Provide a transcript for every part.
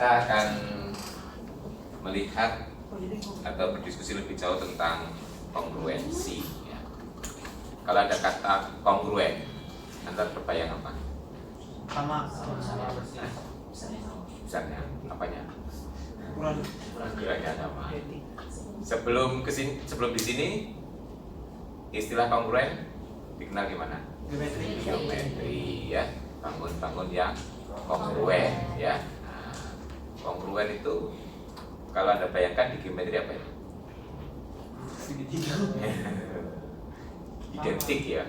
kita akan melihat atau berdiskusi lebih jauh tentang kongruensi. Ya. Kalau ada kata kongruen, Anda terbayang apa? Sama Besarnya, apanya? ukurannya sama. Sebelum di sini, istilah kongruen dikenal gimana? Geometri, ya. Bangun-bangun yang kongruen, ya. Nah, kongruen itu kalau Anda bayangkan di geometri apa itu? Identik ya,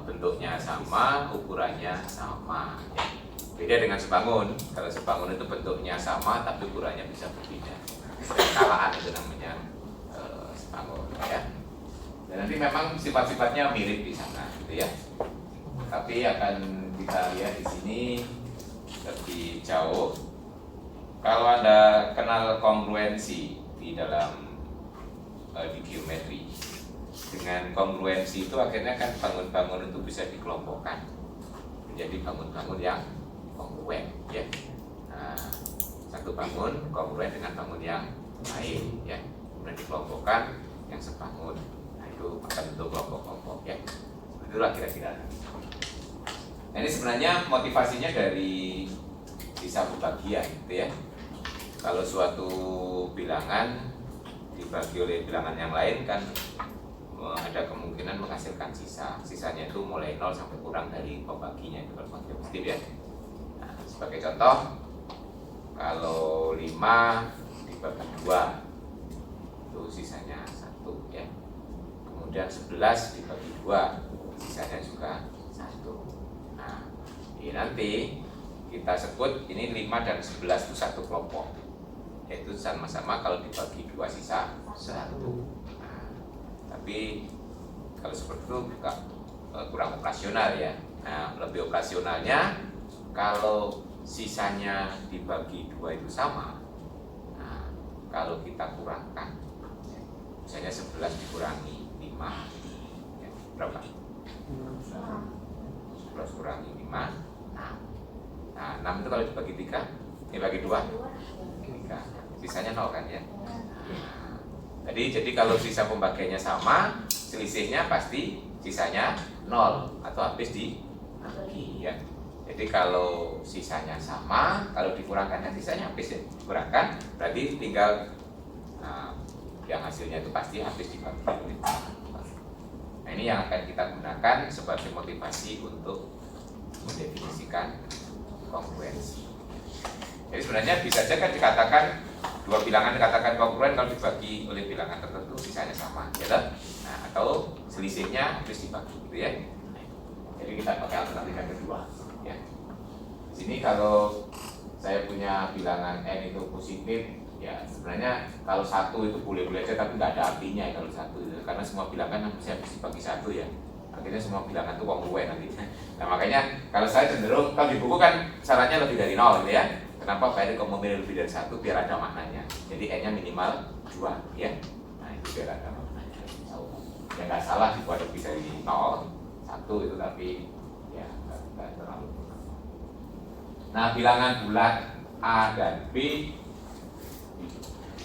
bentuknya sama, ukurannya sama. Ya. Beda dengan sebangun. Kalau sebangun itu bentuknya sama, tapi ukurannya bisa berbeda. Skalaan itu namanya sebangun. Ya. Dan nanti memang sifat-sifatnya mirip di sana, gitu ya. Tapi akan kita lihat di sini lebih jauh. Kalau Anda kenal kongruensi di dalam di geometri, dengan kongruensi itu akhirnya kan bangun-bangun itu bisa dikelompokkan menjadi bangun-bangun yang kongruen, ya. Nah, satu bangun kongruen dengan bangun yang lain, ya. Kemudian dikelompokkan yang sebangun. Nah, itu akan bentuk kelompok-kelompok, ya. Itulah kira-kira. Nah, ini sebenarnya motivasinya dari sisa pembagian, gitu ya. Kalau suatu bilangan dibagi oleh bilangan yang lain kan ada kemungkinan menghasilkan sisanya itu mulai 0 sampai kurang dari pembaginya itu kalau positif, ya. Nah, sebagai contoh, kalau 5 dibagi 2 itu sisanya 1, ya. Kemudian 11 dibagi 2 sisanya juga 1. Nah, ini nanti kita sebut ini 5 dan 11 itu satu kelompok, yaitu sama-sama kalau dibagi 2 sisa 1. Tapi kalau seperti itu kurang operasional, ya. Nah, lebih operasionalnya kalau sisanya dibagi 2 itu sama. Nah, kalau kita kurangkan, misalnya 11 dikurangi 5, ya, berapa? 11 kurangi 5, 6. Nah, 6 itu kalau dibagi 3, dibagi 2, 3. Sisanya 0 kan, ya. Jadi kalau sisa pembagiannya sama, selisihnya pasti sisanya 0 atau habis dibagi, ya. Jadi kalau sisanya sama, kalau dikurangkannya sisanya habis, ya. Dikurangkan berarti tinggal yang hasilnya itu pasti habis dibagi. Nah, ini yang akan kita gunakan sebagai motivasi untuk mendefinisikan kongruensi. Jadi sebenarnya bisa saja kan dikatakan dua bilangan dikatakan kongruen kalau dibagi oleh bilangan tertentu sisanya sama, gitu. Nah, atau selisihnya habis dibagi, gitu ya. Jadi kita pakai alternatif yang kedua, ya. Di sini kalau saya punya bilangan n itu positif, ya sebenarnya kalau 1 itu boleh-boleh aja, tapi nggak ada artinya ya kalau 1 itu, karena semua bilangan bisa habis dibagi 1, ya. Akhirnya semua bilangan itu kongruen nanti. Nah, makanya kalau saya cenderung kalau di buku kan syaratnya lebih dari 0, gitu ya. Kenapa Pak Erik memilih lebih dari 1? Biar ada maknanya. Jadi N-nya minimal 2, ya. Nah, itu biar ada maknanya. Ya nggak salah dibuat lebih dari 0, 1 itu, tapi ya nggak terlalu. Nah, bilangan bulat A dan B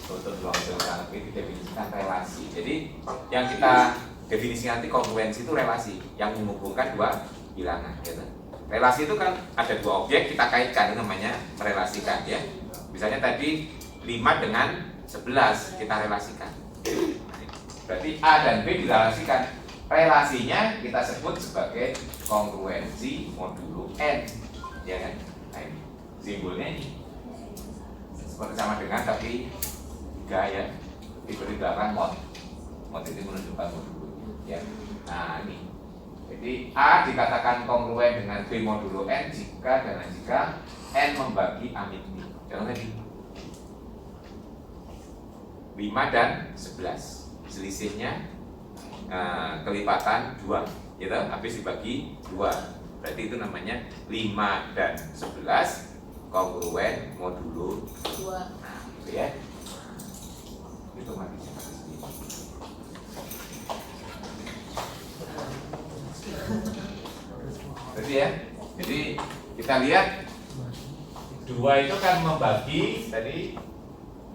untuk bilangan B didefinisikan relasi. Jadi yang kita definisi nanti kongruensi itu relasi yang menghubungkan dua bilangan, gitu. Relasi itu kan ada 2 objek kita kaitkan, itu namanya merelasikan, ya. Misalnya tadi 5 dengan 11 kita relasikan. Berarti A dan B direlasikan. Relasinya kita sebut sebagai kongruensi modulo N, ya kan? Nah, ini simbolnya ini seperti sama dengan tapi 3, ya. Diberi belakang mod itu menunjukkan modulo, ya. Nah, ini. Jadi A dikatakan kongruen dengan B modulo N jika N membagi amit B. Contoh tadi 5 dan 11. Selisihnya kelipatan 2, gitu, habis dibagi 2. Berarti itu namanya 5 dan 11 kongruen modulo 2. Nah, gitu ya. Itu mati seperti ini. Jadi ya, jadi kita lihat 2 itu kan membagi tadi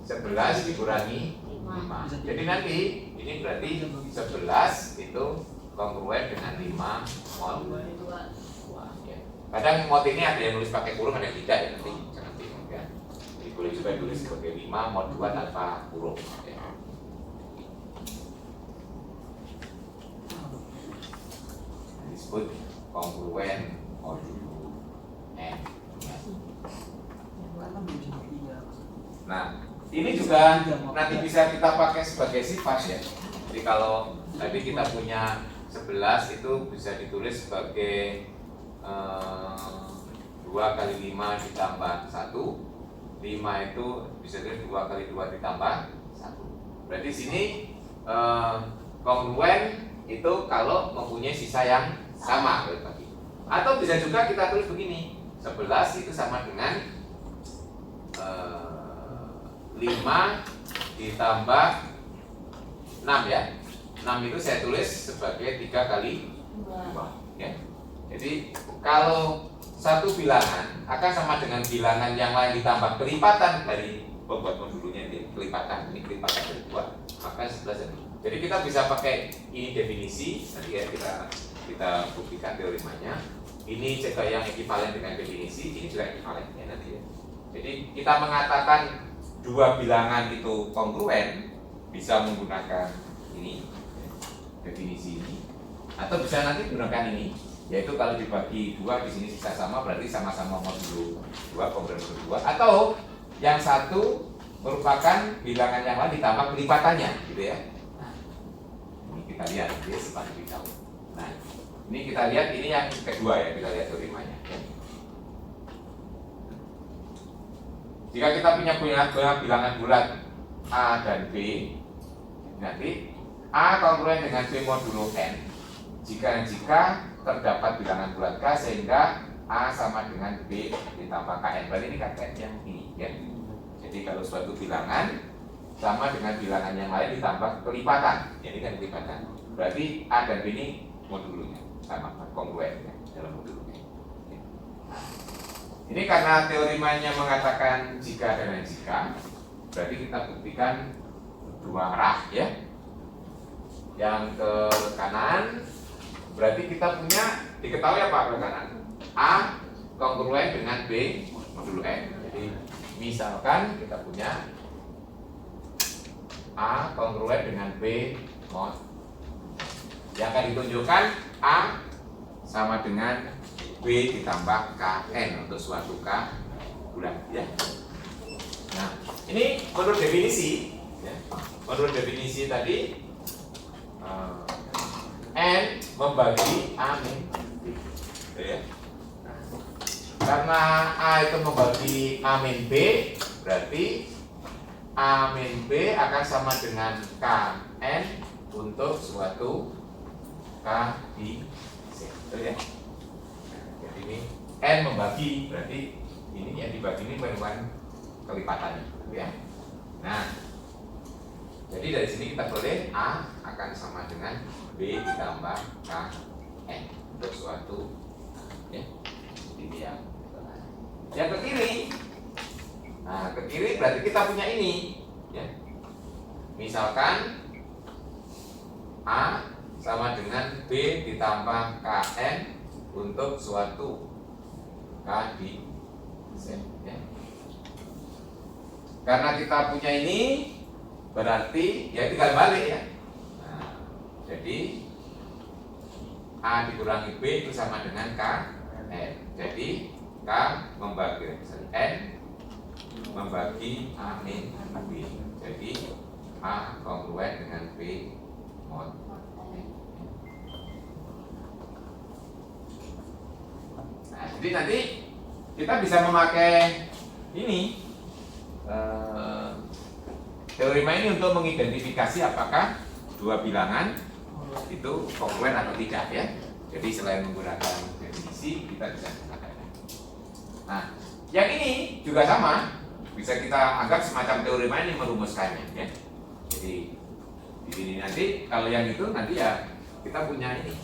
11 dikurangi 5. Jadi nanti ini berarti 11 itu kongruen dengan 5 mod 2 ya. Kadang mod ini ada yang nulis pakai kurung, ada yang tidak ya, nanti jangan bingung ya. Jadi boleh juga tulis sebagai 5 mod 2 tanpa kurung ya. Disebut kongruen modulo N. Nah, ini juga nanti bisa kita pakai sebagai sifat ya. Jadi kalau tadi kita punya 11 itu bisa ditulis sebagai 2 kali 5 ditambah 1. 5 itu bisa ditulis 2 kali 2 ditambah 1. Berarti sini kongruen itu kalau mempunyai sisa yang sama. Atau bisa juga kita tulis begini, 11 itu sama dengan 5 ditambah 6 ya. 6 itu saya tulis sebagai 3 kali 2 ya. Jadi kalau satu bilangan akan sama dengan bilangan yang lain ditambah kelipatan dari pembuat modulnya ini, kelipatan dari 2, maka 11 ini. Jadi kita bisa pakai ini definisi, nanti ya kita buktikan teorimanya. Ini juga yang ekivalen dengan definisi, ini juga ekivalen ya nanti ya. Jadi kita mengatakan dua bilangan itu kongruen bisa menggunakan ini definisi ini, atau bisa nanti menggunakan ini, yaitu kalau dibagi 2 di sini sisa sama berarti sama-sama modulo 2 kongruen modulo 2, atau yang satu merupakan bilangan yang lain ditambah kelipatannya gitu ya. Nah, ini kita lihat dia sifat lebih jauh. Nah, ini kita lihat ini yang kedua ya, kita lihat teorimanya. Jika kita punya bilangan bulat A dan B, nanti A kongruen dengan B modulo N jika terdapat bilangan bulat K sehingga A sama dengan B ditambah KN. Berarti ini KN yang ini ya. Jadi kalau suatu bilangan sama dengan bilangan yang lain ditambah kelipatan, ini kan kelipatan. Berarti A dan B ini modulonya sama, kongruen ya, dalam modulonya. Ini karena teorimanya mengatakan jika dan jika, berarti kita buktikan dua arah ya. Yang ke kanan berarti kita punya diketahui apa ke kanan? A kongruen dengan B modulo N. Jadi misalkan kita punya A kongruen dengan B mod, yang akan ditunjukkan A sama dengan B ditambah KN untuk suatu K bulat ya. Nah, ini menurut definisi ya. Menurut definisi tadi N membagi A min B ya. Nah, karena A itu membagi A min B, berarti A min B akan sama dengan KN untuk suatu K di C. Betul ya? Ini N membagi, berarti ini yang dibagi ini merupakan kelipatannya ya. Nah, jadi dari sini kita boleh A akan sama dengan B ditambah K N untuk suatu ya. Ini yang ke kiri. Nah, ke kiri berarti kita punya ini ya. Misalkan A sama dengan B ditambah KN untuk suatu K di Z ya. Karena kita punya ini berarti ya tinggal balik ya. Nah, jadi A dikurangi B itu sama dengan K N. Jadi K membagi N membagi A min B. Jadi A kongruen dengan B mod. Nah, jadi nanti kita bisa memakai ini teorema ini untuk mengidentifikasi apakah dua bilangan itu kongruen atau tidak ya. Jadi selain menggunakan definisi kita bisa menggunakan. Nah, yang ini juga sama, bisa kita anggap semacam teorema ini merumuskannya ya. Jadi di sini nanti kalau yang itu nanti ya kita punya ini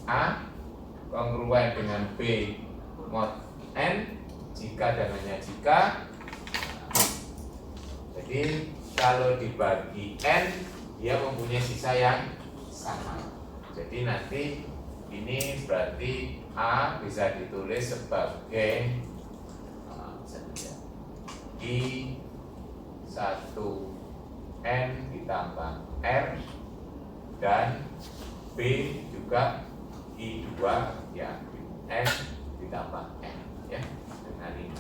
A kongruen dengan B mod N jika dan hanya jika. Jadi kalau dibagi N, dia mempunyai sisa yang sama. Jadi nanti ini berarti A bisa ditulis sebagai I1N ditambah R, dan B juga I2 ya N ditambah N ya, dengan ini.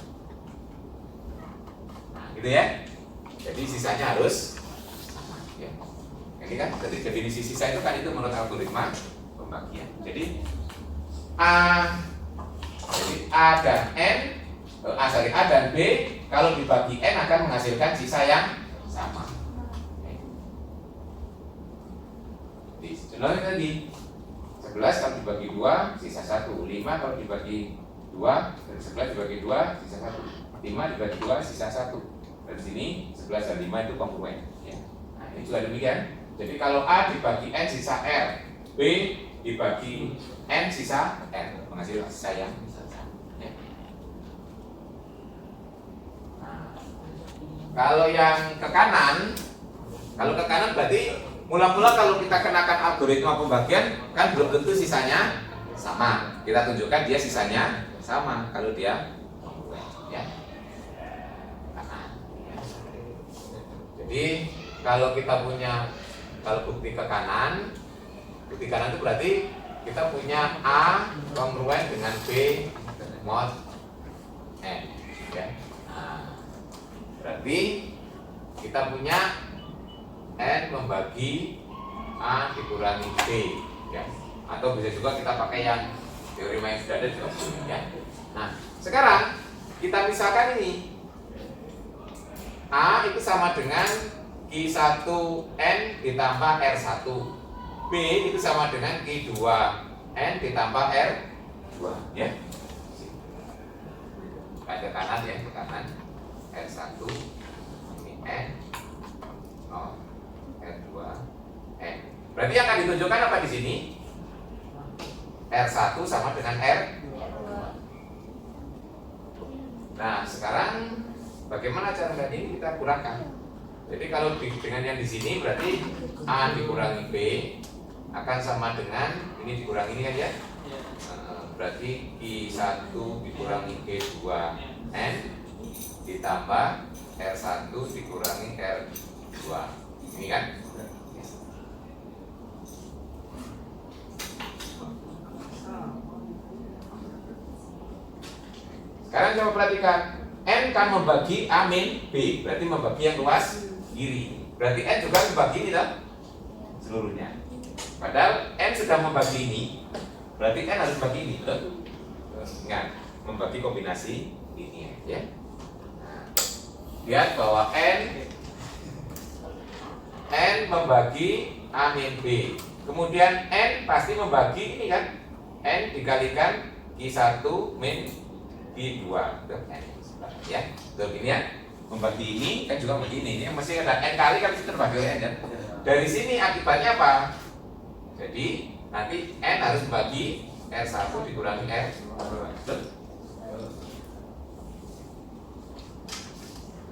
Nah, gitu ya. Jadi sisanya harus sama ya. Ini kan jadi definisi sisa itu kan itu menurut algoritma pembagian. Jadi A dan N, A dan B kalau dibagi N akan menghasilkan sisa yang sama. Contohnya tadi 11 kalau dibagi 2 sisa 1, 5 kalau dibagi 2, 11 dibagi 2 sisa 1, 5 dibagi 2 sisa 1. Dari sini 11 dan 5 itu kongruen ya. Nah, ini juga demikian. Jadi kalau A dibagi N sisa R, B dibagi N sisa R, menghasilkan sisa yang sama ya. Nah, kalau yang ke kanan, berarti mula-mula kalau kita kenakan algoritma pembagian kan belum tentu sisanya sama. Kita tunjukkan dia sisanya sama kalau dia kongruen ya. Jadi kalau kita punya, kalau bukti ke kanan itu berarti kita punya A kongruen dengan B mod N ya. Nah, berarti kita punya N membagi A dikurangi B ya. Atau bisa juga kita pakai yang teorema yang sudah ada juga ya. Nah, sekarang kita misalkan ini A itu sama dengan Q1N ditambah R1, B itu sama dengan Q2N ditambah R2 ya. Ke kanan ya, ke kanan R1 ini N, R2 N. Berarti yang akan ditunjukkan apa di sini? R1 sama dengan R2. Nah, sekarang bagaimana cara ini kita kurangkan? Jadi kalau dengan yang di sini berarti A dikurangi B akan sama dengan ini dikurangi ini kan ya? Berarti I1 dikurangi Q2N ditambah R1 dikurangi R2. Ini kan? Sekarang coba perhatikan, N kan membagi A min B, berarti membagi yang luas kiri. Berarti N juga membagi ini loh, seluruhnya. Padahal N sudah membagi ini, berarti N harus bagi ini loh. Ingat, membagi kombinasi ini ya. Nah, lihat bahwa N membagi A min B. Kemudian N pasti membagi ini kan, N dikalikan Q1 min Q2 ya. Tuh ini ya. Membagi ini kan juga begini. Ini masih ada N kali kan itu terbagi oleh N ya. Dari sini akibatnya apa? Jadi nanti N harus membagi R1 dikurangi R2.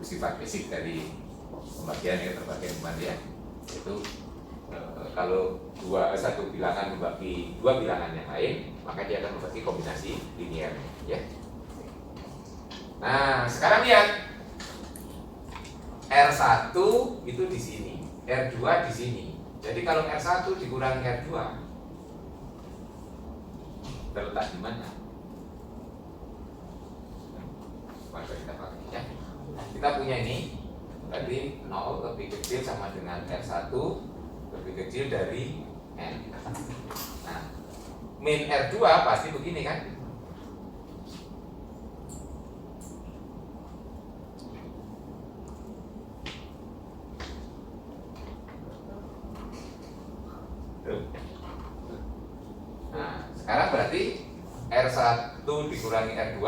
Sifat fisik dari pembagian yang terbagi kembali ya. Itu kalau satu bilangan membagi dua bilangan yang lain, maka dia akan membagi kombinasi linier ya. Nah, sekarang lihat R1 itu di sini, R2 di sini. Jadi kalau R1 dikurangi R2 terletak di mana? Maka kita pakai ya. Kita punya ini, berarti 0 lebih kecil sama dengan R1 lebih kecil dari N. Nah, min R2 pasti begini kan? Nah, sekarang berarti R1 dikurangi R2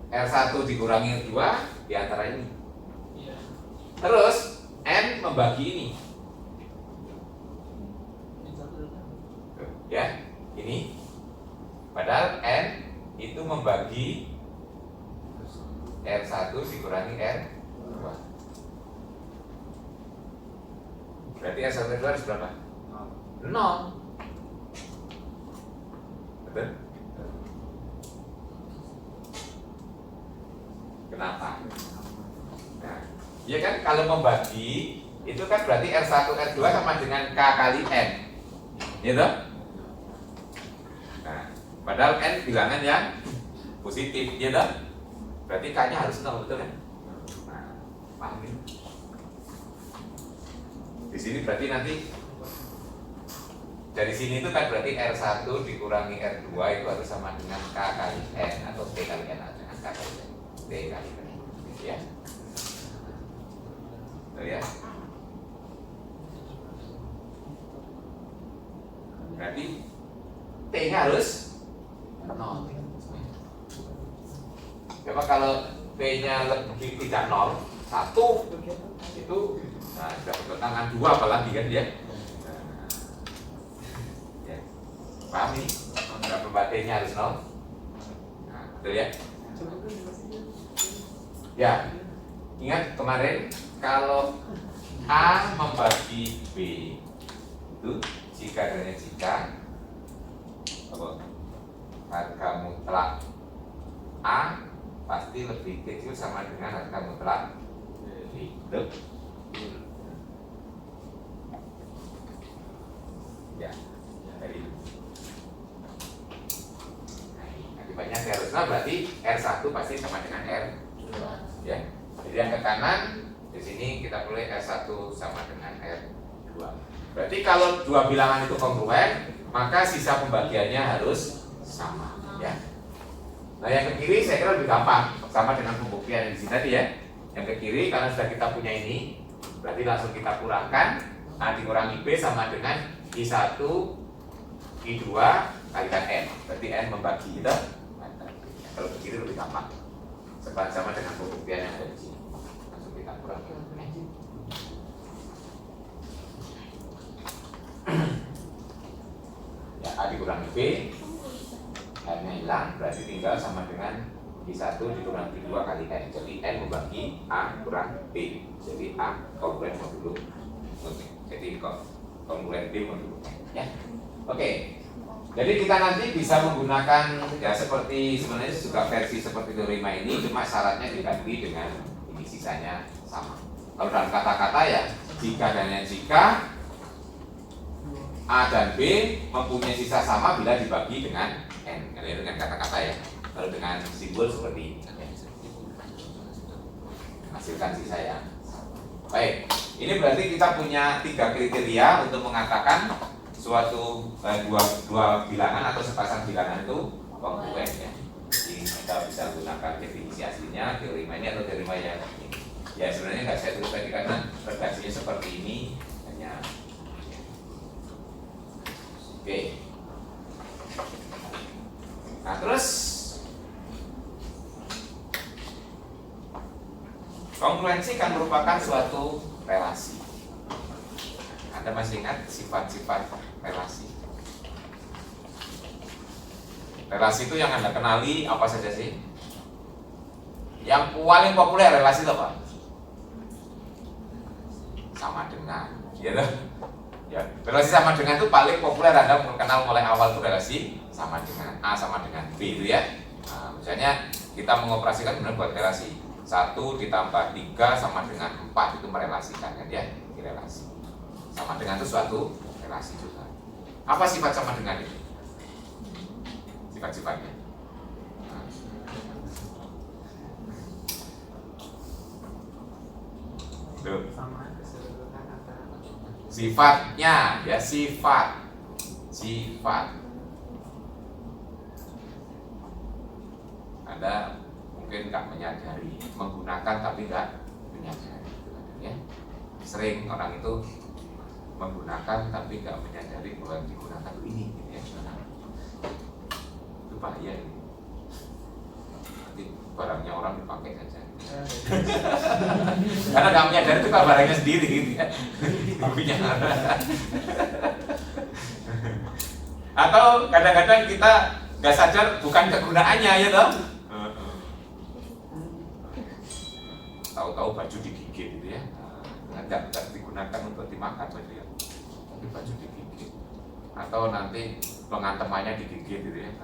R1 dikurangi R2 di antara ini. Terus N membagi ini. Ya, ini. Padahal N itu membagi R1 dikurangi R2. Berarti R1 R2 harus berapa? 0. Betul? Kenapa? Nah, ya kan kalau membagi itu kan berarti R1 R2 sama dengan K kali N. Gitu? Nah, padahal N bilangan yang positif, gitu? Berarti K-nya harus 0, betul kan? Nah, paham ini? Di sini berarti nanti dari sini itu kan berarti R1 dikurangi R2 itu harus sama dengan K kali N atau T kali N atau dengan K kali N. T kali N. Ya. Tuh ya. Berarti T-nya harus 0. Coba kalau T-nya lebih tidak 0, 1 itu nah sudah bentuk tangan 2 apalagi kan ya. Paham ini? Berapa T-nya harus 0? Nah, betul ya? Ya, ingat kemarin kalau A membagi B itu jika dan jika apa? Harga mutlak A pasti lebih kecil sama dengan harga mutlak B. Betul? Ya, dari akibatnya seharusnya berarti R1 pasti sama dengan R2 ya. Jadi yang ke kanan di sini kita boleh R1 sama dengan R2. Berarti kalau dua bilangan itu kongruen, maka sisa pembagiannya harus sama ya. Nah yang ke kiri saya kira lebih gampang, sama dengan pembuktian yang di sini tadi ya. Yang ke kiri karena sudah kita punya ini, berarti langsung kita kurangkan. A dikurangi B sama dengan I1 I2 kalikan N. Berarti N membagi kita. Kalau ke kiri lebih gampang. Sama dengan pembuktian yang ada di sini. Langsung kita kurangi. Ya, A dikurangi B, N-nya hilang, berarti tinggal sama dengan I1 dikurangi 2 kali N. Jadi N membagi A kurang B. Jadi A kongruen modulo. Jadi kongruen B modulo N. Ya. Oke. Jadi kita nanti bisa menggunakan ya seperti sebenarnya juga versi seperti teorema ini, cuma syaratnya diganti dengan ini sisanya sama. Kalau dalam kata-kata ya jika dan jika A dan B mempunyai sisa sama bila dibagi dengan N. Ini dengan kata-kata ya. Kalau dengan simbol seperti ini ya. Hasilkan sisa ya. Baik, ini berarti kita punya 3 kriteria untuk mengatakan suatu dua bilangan atau sepasang bilangan itu kongruen ya. Jadi kita bisa gunakan definisi aslinya teorema ini atau teorema yang ini. Ya sebenarnya nggak saya tulis tadi karena redaksinya seperti ini hanya. Oke. Nah terus kongruensi kan merupakan suatu relasi. Anda masih ingat sifat-sifat relasi? Relasi itu yang Anda kenali apa saja sih? Yang paling populer relasi itu apa? Sama dengan, gitu. Ya, relasi sama dengan itu paling populer Anda kenal mulai awal itu relasi sama dengan A sama dengan B itu ya. Nah, misalnya kita mengoperasikan benar buat relasi 1 ditambah 3 sama dengan 4 itu merelasikan kan ya, di relasi. Sama dengan itu suatu relasi juga. Apa sifat sama dengan itu? Sifat-sifatnya. Sifatnya ya sifat. Anda mungkin nggak menyadari, menggunakan tapi nggak menyadari, ya. Sering orang itu menggunakan tapi nggak menyadari bahwa digunakan ini, gitu ya. Itu bahaya ini. Nanti barangnya orang dipakai saja. Karena nggak menyadari itu barangnya sendiri gitu ya. Punya. Atau kadang-kadang kita nggak sadar bukan kegunaannya ya toh. Tahu-tahu baju digigit gitu ya. Nggak digunakan untuk dimakan baju ya. Tapi baju digigit. Atau nanti pengantemannya digigit gitu ya.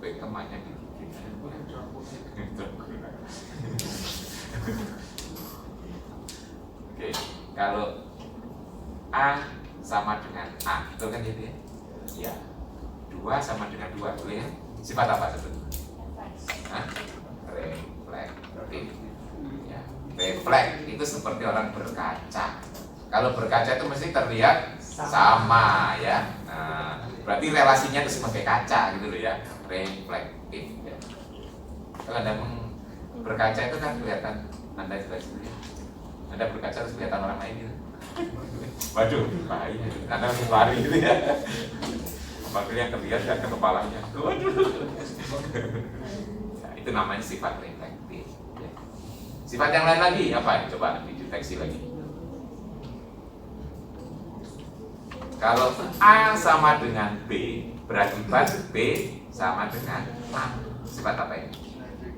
Temannya digigit. Oke, kalau A sama dengan A, itu kan gitu ya? Ya, 2 sama dengan 2, boleh ya? Sifat apa sebetulnya? Reflektif. Ya, refleks itu seperti orang berkaca. Kalau berkaca itu mesti terlihat sama ya. Nah, berarti relasinya itu sebagai kaca gitu loh ya, reflektif. Ya. Kalau Anda berkaca itu kan kelihatan Anda juga sendiri. Anda berkaca harus kelihatan orang lain gitu. Waduh, bahaya. Anda harus lari gitu ya. Makanya yang terlihat kan ke kepalanya. Waduh. Nah, itu namanya sifat reflektif. Ya. Sifat yang lain lagi apa? Coba dideteksi lagi. Kalau A sama dengan B, berakibat B sama dengan A. Sifat apa ini?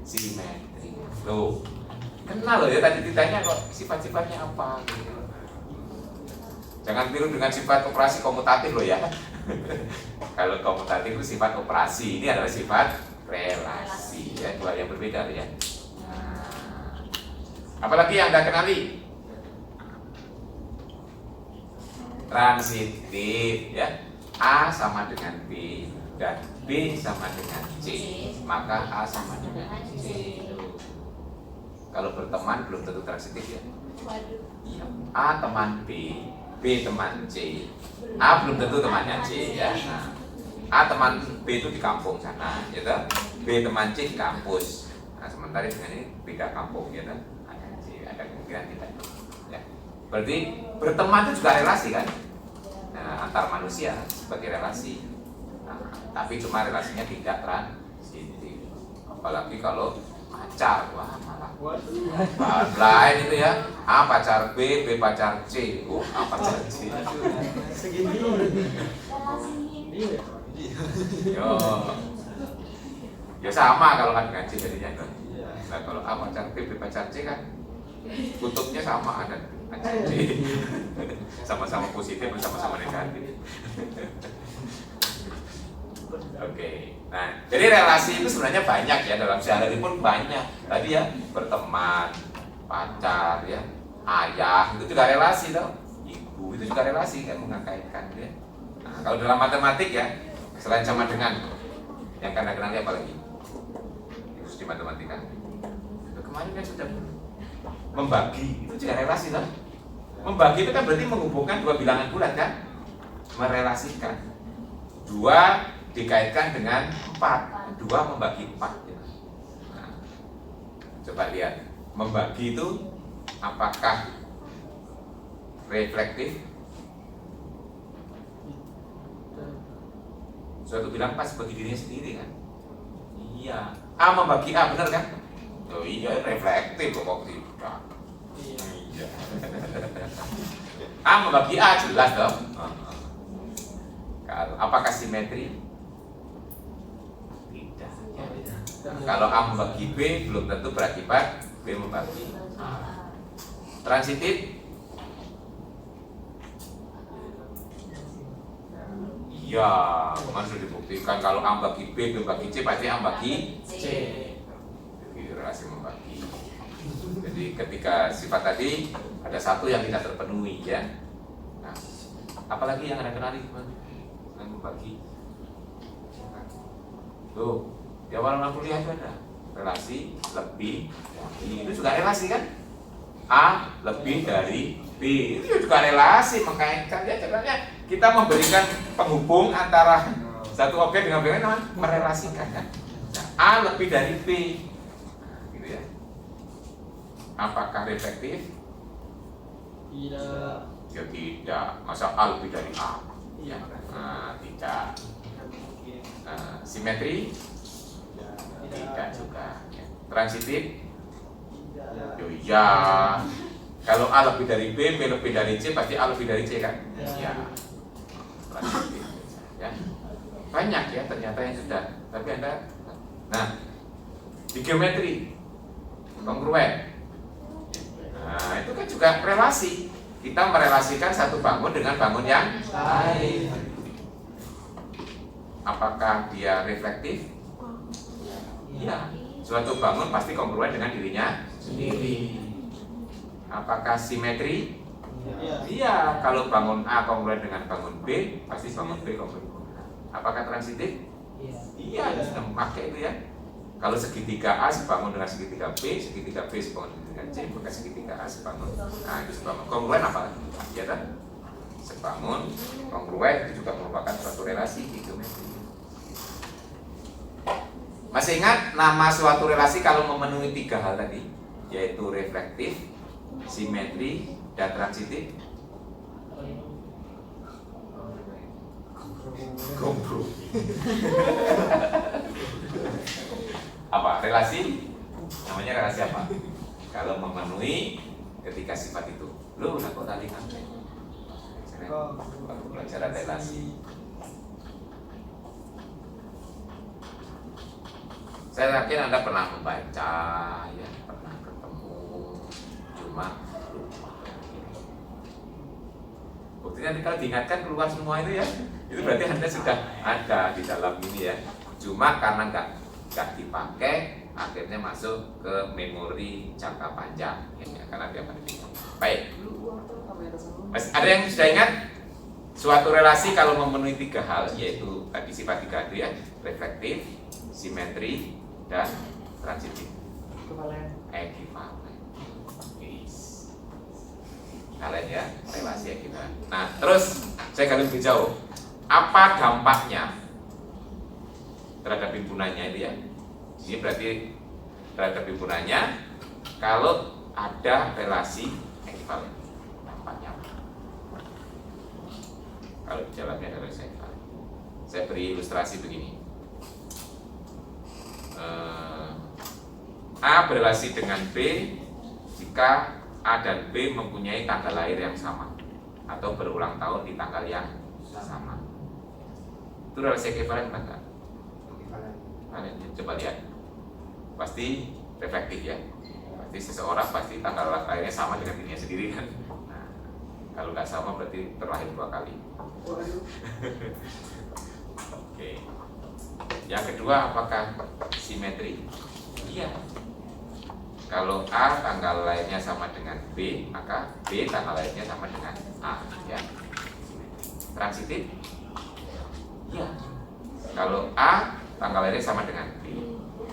Simetri. Loh, kenal loh ya, tadi ditanya kok sifat-sifatnya apa gitu. Jangan tiru dengan sifat operasi komutatif loh ya. Kalau komutatif itu sifat operasi, ini adalah sifat relasi ya, dua yang berbeda loh ya. Nah, apalagi yang Anda kenali? Transitif ya. A sama dengan B dan B sama dengan C, maka A sama dengan C. Kalau berteman belum tentu transitif ya. A teman B, B teman C. A belum tentu temannya C ya. Nah, A teman B itu di kampung sana, gitu. B teman C di kampus. Nah, sementara dengan ini beda kampung, gitu. Ada kemungkinan tidak. Ya. Berarti berteman itu juga relasi kan? Nah, antar manusia sebagai relasi. Nah, tapi cuma relasinya tidak transitif. Apalagi kalau pacar, wah malah lain itu ya. A pacar B, B pacar C. A pacar C. Segini. Yo. Ya sama kalau kan dengan C jadinya kan. Nah, kalau A pacar B, B pacar C kan kutubnya sama kan. Sama-sama positif dan sama-sama negatif. Oke. Nah, jadi relasi itu sebenarnya banyak ya, dalam sehari pun banyak. Tadi ya, berteman, pacar ya, ayah itu juga relasi toh. Ibu itu juga relasi kan, mengkaitkan ya. Nah, kalau dalam matematik ya, selain sama dengan yang kenali apa lagi? Khusus di matematika. Kemarin kan sudah membagi, itu juga relasi kan? Membagi itu kan berarti menghubungkan dua bilangan bulat kan? Merelasikan. 2 dikaitkan dengan 4, 2 membagi 4 ya. Nah, coba lihat, membagi itu apakah reflektif? Suatu bilang pas bagi dirinya sendiri kan? Iya. A membagi A, benar kan? Oh iya, reflektif kok tidak. Iya. A membagi A jelas dong. Apakah simetri? Tidak. Kalau A membagi B belum tentu berakibat B membagi A. Transitif? Iya, kemarin sudah dibuktikan kalau A membagi B, B membagi C pasti A membagi C. Jadi relasi membagi. Jadi ketika sifat tadi ada satu yang tidak terpenuhi ya. Nah, apalagi yang Anda kenali gimana? Yang membagi. Tuh, di awal kuliah itu ada relasi lebih dari. Itu juga relasi kan? A lebih dari B. Itu juga relasi, mengkaitkan ya. Caranya kita memberikan penghubung antara satu objek dengan objek lain, merelasikan kan? Nah, A lebih dari B. Gitu ya. Apakah reflektif? Tidak. Ya tidak. Masa A lebih dari A? Ya. Nah, tidak. Simetri? Tidak juga. Transitif? Yo iya. Kalau A lebih dari B, B lebih dari C, pasti A lebih dari C kan? Iya. Transitif. Ya. Banyak ya ternyata yang sudah. Tapi Anda, nah, di geometri kongruen. Nah, itu kan juga relasi. Kita merelasikan satu bangun dengan bangun yang lain. Apakah dia reflektif? Iya. Suatu bangun pasti kongruen dengan dirinya sendiri. Apakah simetri? Iya. Kalau bangun A kongruen dengan bangun B, pasti bangun B kongruen. Apakah transitif? Iya, sudah memakai itu ya. Kalau segitiga A sebangun dengan segitiga B sebangun dengan C, maka segitiga A sebangun. Nah, itu sebangun. Kongruen apa? Ya kan? Sebangun, kongruen itu juga merupakan suatu relasi di geometri. Masih ingat nama suatu relasi kalau memenuhi 3 hal tadi, yaitu reflektif, simetri, dan transitif? Kompromi. Apa? Relasi? Namanya relasi apa? Kalau memenuhi ketika sifat itu. Loh, kok tadi kan? Waktu pelajaran relasi. Saya yakin Anda pernah membaca, ya, pernah ketemu, cuma lupa. Buktinya kalau diingatkan keluar semua itu ya, itu berarti Anda sudah ada di dalam ini ya. Cuma karena nggak dipakai, akhirnya masuk ke memori jangka panjang, ya, karena dia penting. Baik. Ada yang sudah ingat? Suatu relasi kalau memenuhi 3 hal, yaitu tadi sifat 3 itu ya, reflektif, simetri, dan transitif. Ekivalen. Yes. Kalian ya, relasi ekivalen. Nah, terus saya gali lebih jauh. Apa dampaknya terhadap himpunannya itu ya? Ini berarti terhadap himpunannya kalau ada relasi ekivalen. Dampaknya apa? Kalau di dalamnya ada relasi ekivalen. Saya beri ilustrasi begini. A berrelasi dengan B jika A dan B mempunyai tanggal lahir yang sama atau berulang tahun di tanggal yang sama. Itu relasi ekivalen enggak? Kalian coba lihat. Pasti reflektif ya. Pasti seseorang pasti tanggal lahirnya sama dengan dirinya sendiri kan. Nah, kalau nggak sama berarti terlahir 2 kali. Oke. Yang kedua, apakah simetri? Iya. Kalau A tanggal lahirnya sama dengan B, maka B tanggal lahirnya sama dengan A, ya. Transitif? Iya. Kalau A tanggal lahirnya sama dengan B,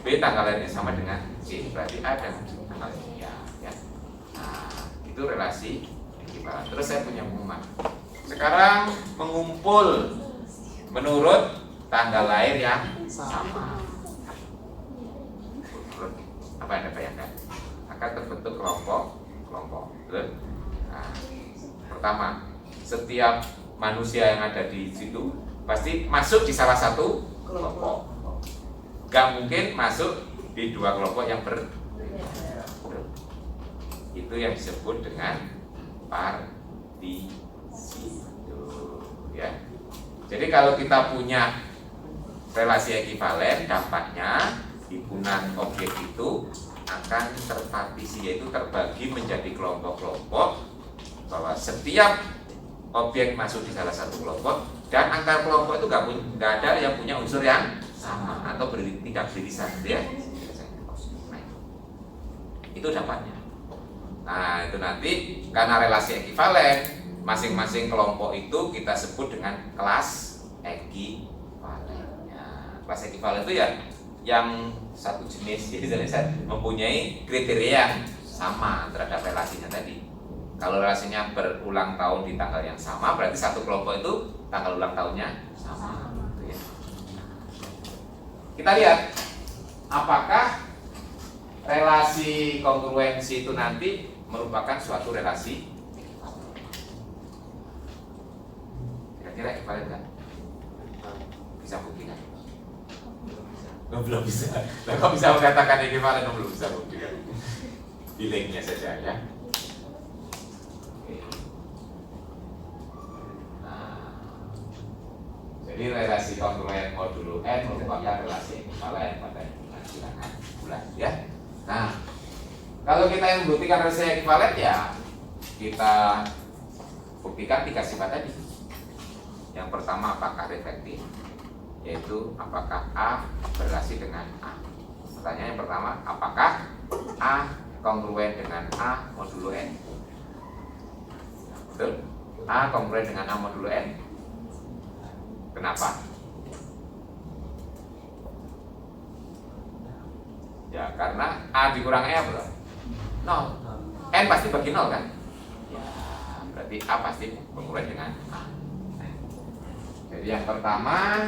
B tanggal lahirnya sama dengan C, berarti A dan tanggal lahirnya, ya. Nah, itu relasi ekivalen. Terus saya punya pengumuman. Sekarang mengumpul menurut tanggal lahir yang sama. Apa yang Anda bayangkan? Akan terbentuk kelompok. Nah, pertama, setiap manusia yang ada di situ pasti masuk di salah satu kelompok. Gak mungkin masuk di 2 kelompok yang berbeda. Itu yang disebut dengan partisi. Ya. Jadi kalau kita punya relasi ekivalen, dampaknya himpunan objek itu akan terpartisi, yaitu terbagi menjadi kelompok-kelompok, bahwa setiap objek masuk di salah satu kelompok dan antar kelompok itu nggak ada yang punya unsur yang sama atau tidak beririsan, ya. Nah, itu dampaknya. Nah, itu nanti karena relasi ekivalen, masing-masing kelompok itu kita sebut dengan kelas ekivalen. Kelas ekivalen itu ya yang satu jenis, jadi mempunyai kriteria yang sama terhadap relasinya tadi. Kalau relasinya berulang tahun di tanggal yang sama, berarti satu kelompok itu tanggal ulang tahunnya sama. Gitu ya. Kita lihat apakah relasi kongruensi itu nanti merupakan suatu relasi. Kira-kira ekivalen kan? Bisa buktikan? Belum bisa. Nah, kok bisa mengatakan ekivalen? Belum bisa buktikan. Feelingnya saja ya. Oke. Nah, jadi relasi kongruen modulo N merupakan relasi ekivalen pada hubungan bilangan bulan ya. Nah, kalau kita yang membuktikan relasi ekivalen ya kita buktikan 3 sifat tadi. Yang pertama apakah reflektif, yaitu apakah A berrelasi dengan A. Pertanyaan yang pertama, apakah A kongruen dengan A modulo N? Betul? A kongruen dengan A modulo N. Kenapa? Ya, karena A dikurang E berapa? 0. N pasti bagi 0 kan? Ya, berarti A pasti kongruen dengan A. Jadi yang pertama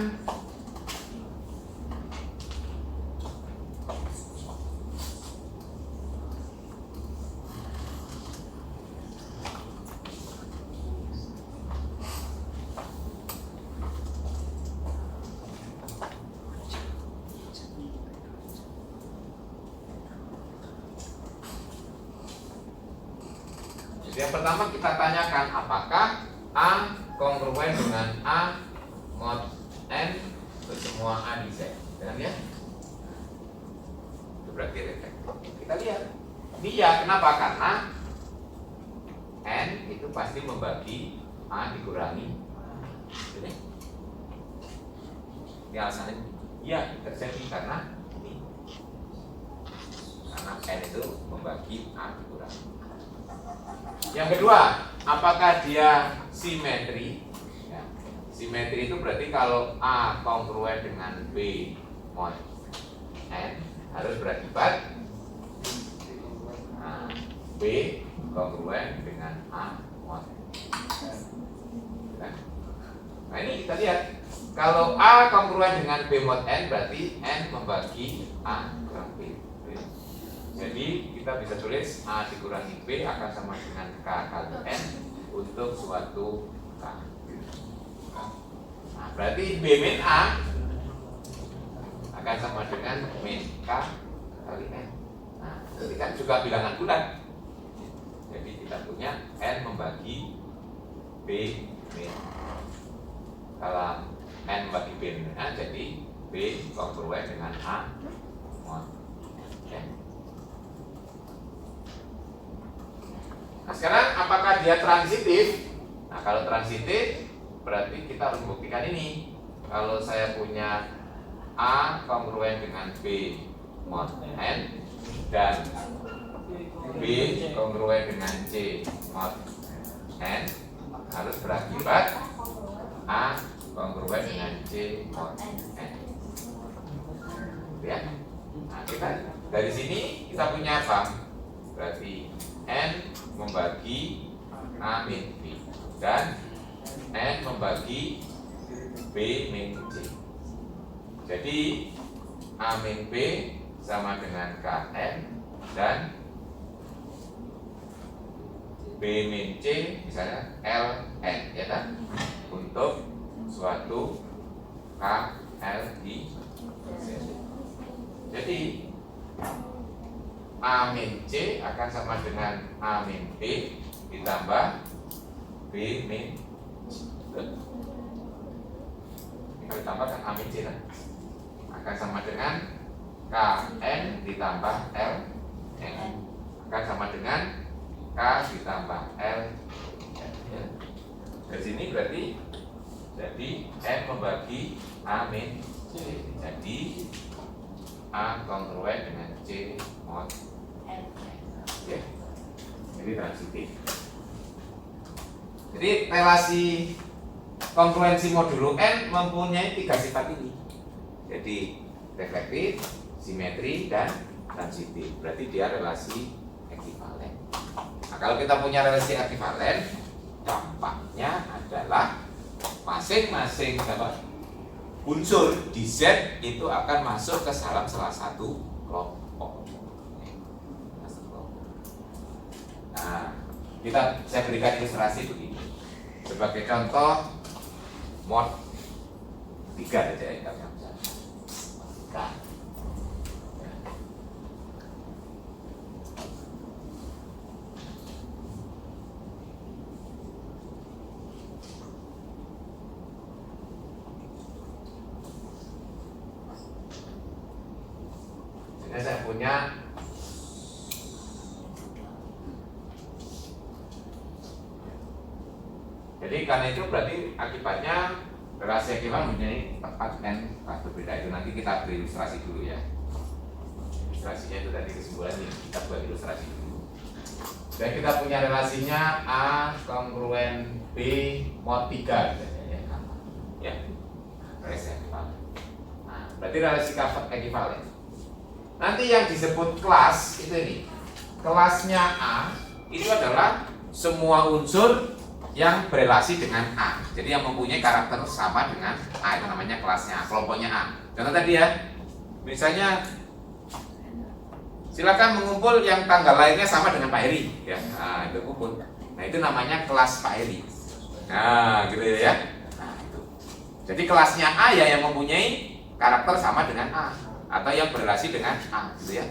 kita tanyakan apakah A kongruen dengan A mod N untuk semua A di Z. Dengan ya? Itu berarti reflektif. Kita lihat. Ini ya, kenapa? Karena N itu pasti membagi A dikurangi. Ini alasannya ya terjadi karena ini. Karena N itu membagi A dikurangi. Yang kedua, apakah dia simetri? Ya. Simetri itu berarti kalau A kongruen dengan B mod N harus berakibat B kongruen dengan A mod N. Nah ini kita lihat, kalau A kongruen dengan B mod N berarti N membagi A kurang B. Jadi kita bisa tulis A dikurangi B akan sama dengan K kali N untuk suatu K. Nah, berarti B min A akan sama dengan min K kali N. Nah, ini kan juga bilangan bulat. Jadi kita punya N membagi B min. Kalau N membagi B min A, jadi B kongruen dengan A mod N. Nah sekarang apakah dia transitif? Nah kalau transitif berarti kita harus membuktikan ini. Kalau saya punya A kongruen dengan B mod N dan B kongruen dengan C mod N harus berakibat A kongruen dengan C mod N. Ya. Nah kita dari sini kita punya apa? Berarti N membagi A min B dan N membagi B min C. Jadi A min B sama dengan KN dan B min C misalnya LN ya kan? Untuk suatu K L di Z. Jadi A min C akan sama dengan A min B ditambah B min C. Kalau ditambahkan A min C akan sama dengan KN ditambah L N akan sama dengan K ditambah L N. Dari sini berarti jadi N membagi A min C. Jadi A kongruen dengan C mod N. Ya. Jadi transitif. Jadi relasi kongruensi modulo N mempunyai 3 sifat ini. Jadi reflektif, simetri, dan transitif. Berarti dia relasi ekivalen. Nah, kalau kita punya relasi ekivalen, dampaknya adalah masing-masing unsur di Z itu akan masuk ke dalam salah satu kelompok. Nah, saya berikan ilustrasi begini. Sebagai contoh, mod 3 saja ya. Nah, punya jadi karena itu berarti akibatnya relasi ekivalent mempunyai tepat n faktor beda. Itu nanti kita beri ilustrasi dulu ya. Ilustrasinya itu tadi kesimpulannya kita buat ilustrasi dulu. Dan kita punya relasinya A kongruen B mod 3 ya. Relasi ekivalent. Nah, berarti relasi ekivalent. Nanti yang disebut kelas itu ini. Kelasnya A itu adalah semua unsur yang berelasi dengan A. Jadi yang mempunyai karakter sama dengan A itu namanya kelasnya A, kelompoknya A. Contoh tadi ya, misalnya silakan mengumpul yang tanggal lahirnya sama dengan Pak Heri ya. Nah, itu kumpul. Nah, itu namanya kelas Pak Heri. Nah, gitu ya. Nah, itu. Jadi kelasnya A ya yang mempunyai karakter sama dengan A atau yang berelasi dengan A, gitu ya.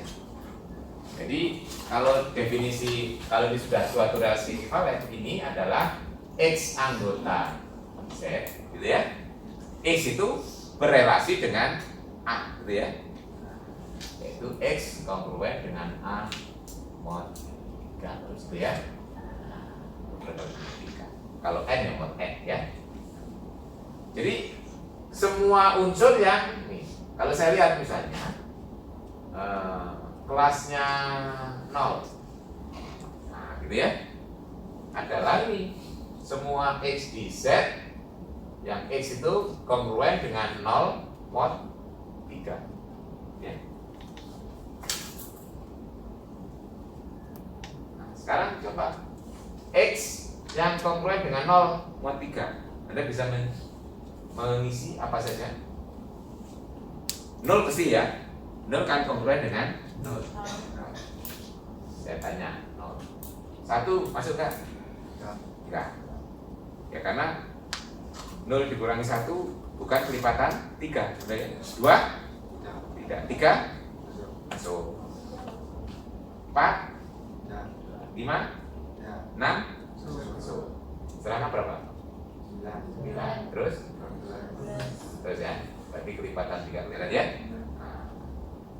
Jadi kalau definisi kalau ini sudah suatu relasi equivalent, ini adalah X anggota Z, gitu ya. X itu berelasi dengan A, gitu ya. Yaitu X kongruen dengan A mod 3, terus gitu ya. Kalau N ya mod N ya. Jadi semua unsur yang nih, kalau saya lihat misalnya kelasnya 0, nah gitu ya, adalah ini semua X di Z yang X itu kongruen dengan 0 mod 3 ya. Nah, sekarang coba X yang kongruen dengan 0 mod 3, Anda bisa mengisi apa saja. 0 pasti ya, 0 kan kongruen dengan 0. Saya tanya 0. 1 masuk kan? Enggak. Ya karena 0 dikurangi 1 bukan kelipatan 3. 2 tidak. 3 masuk. 4 5 6 masuk. Selanjutnya berapa? 9. Terus ya. Berarti kelipatan 3 kelihatan ya. Nah,